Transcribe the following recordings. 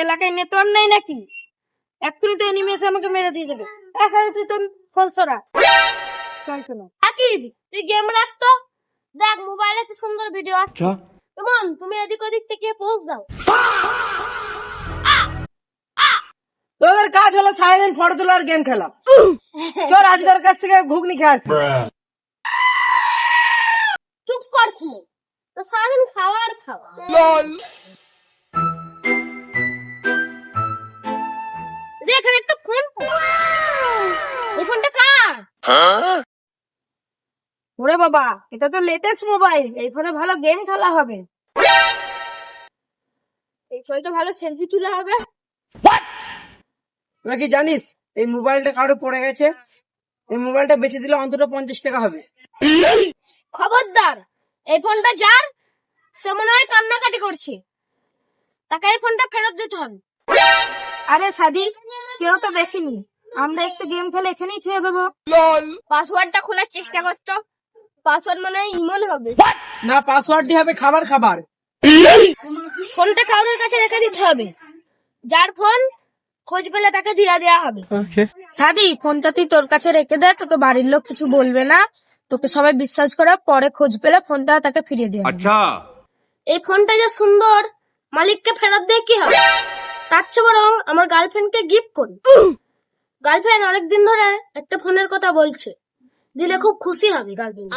এলাকায় নেটওয়ার্ক নেই নাকি? এক্ষুনি তো এনিমি এসে আমাকে মেরে দিয়ে দেবে। তুই তো ফোন সরা। চল চলো। আকিব, তুই গেম রাখতো। দেখ মোবাইলে কি সুন্দর ভিডিও আসছে। কেমন তুমি এদিক ওদিক থেকে পোস্ট দাও। তোদের কাজ হলো সারাদিন ফটো তোলা আর গেম খেলা। চল আজকের কাছ থেকে ঘুগনি খেয়ে আসি। চুপ কর তুমি। তো সারাদিন খাওয়া আর খাওয়া। দেখ একটা ফোন। এই ফোনটা কার? ওরে বাবা, এটা তো লেটেস্ট মোবাইল। এই ফোনে ভালো গেম খেলা হবে। এই ফোনে তো ভালো সেলফি তোলা হবে। তোরা কি জানিস এই মোবাইলটা কারো পড়ে গেছে? এই মোবাইলটা বেচে দিলে অন্তত 50 টাকা হবে। খবরদার, এই ফোনটা যার সে মনে হয় কান্নাকাটি করছে। তাকে এই ফোনটা ফেরত দিতে হবে। আরে সাদি, কেউ তো দেখেনি। আমরা একটু গেম খেলে এখানেই ছেড়ে দেবো। পাসওয়ার্ডটা খোলার চেষ্টা করতো। পাসওয়ার্ড মনে হয় ইমন হবে। না, পাসওয়ার্ডটি হবে খাবার। ফোনটা কারোর কাছে রেখে দিতে হবে। যার ফোন খোঁজ পেলে তাকে দিয়ে দেওয়া হবে। সাদি, ফোনটা তুই তোর কাছে রেখে দে। তোকে বাড়ির লোক কিছু বলবে না। তোকে সবাই বিশ্বাস করে, পরে খোঁজ পেলে ফোনটা তাকে ফিরিয়ে দেওয়া হবে। আচ্ছা, এই ফোনটা যে সুন্দর, মালিককে ফেরত দিয়ে কি হবে? তার চেয়ে বরং আমার গার্লফ্রেন্ডকে গিফট করি। গার্লফ্রেন্ড অনেকদিন ধরে একটা ফোনের কথা বলছে, দিলে খুব খুশি হবে গার্লফ্রেন্ড।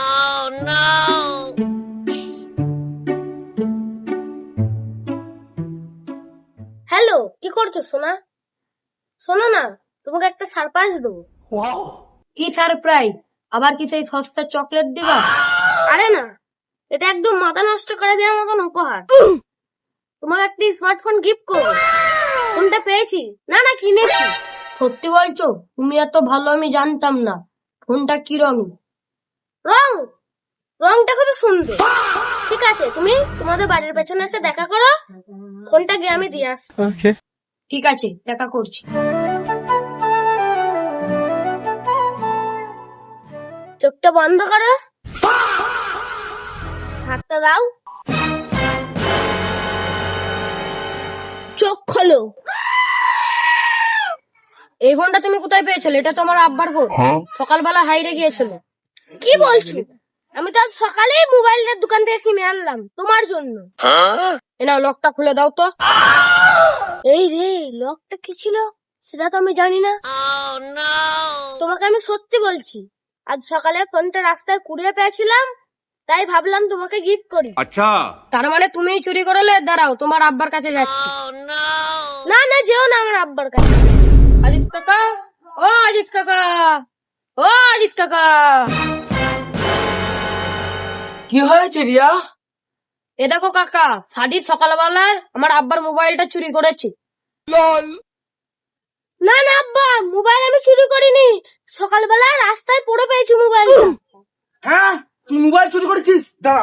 হ্যালো, কি করছো সোনা? শোনো না, তোমাকে একটা সারপ্রাইজ দেবো। কি সারপ্রাইজ? আবার কি সেই সস্তার চকলেট দিবা? আরে না, এটা একদম মাথা নষ্ট করে দেওয়ার মতন উপহার। তোমাকে একটা স্মার্টফোন গিফট করবো। ফোনটা পেয়েছি না, কিনেছি। সত্যি বলছো? তুমি এত ভালো আমি জানতাম না। ফোনটা কি রং? রংটা খুবই সুন্দর। ঠিক আছে, তুমি তোমাদের বাড়ির পেছনে এসে দেখা করো। ফোনটা গিয়ে আমি দিয়ে আসি। ঠিক আছে, দেখা করছি। চোখটা বন্ধ করো, হাতটা দাও, চোখ খোলো। এই ফোনটা তুমি কোথায় পেয়েছিলে? এটা তো আমার আব্বার ফোন। সকালবেলা হাইরে গিয়েছিল। কি বলছো? আমি তো আজ সকালেই মোবাইলের দোকান থেকে কিনে আনলাম তোমার জন্য। এ নাও, লকটা খুলে দাও তো। এই রে, লকটা কি ছিল সেটা তো আমি জানি না। তোমাকে আমি সত্যি বলছি, আজ সকালে ফোনটা রাস্তায় কুড়িয়ে পেয়েছিলাম, তাই ভাবলাম তোমাকে গিফট করি। আচ্ছা, তার মানে তুমিই চুরি করলে? দাঁড়াও, তোমার আব্বার কাছে যাচ্ছি। না, যেও না আমার আব্বার কাছে। অজিত কাকা, ও অজিত কাকা, ও অজিত কাকা। কি হয়েছে রিয়া? এ দেখো কাকা, সাদির সকালবেলায় আমার আব্বার মোবাইলটা চুরি করেছে। না আব্বা, মোবাইল আমি চুরি করিনি। সকালবেলা রাস্তায় পড়ে পেয়েছি মোবাইলটা। হ্যাঁ, তুই মোবাইল চুরি করেছিস? দাঁড়া।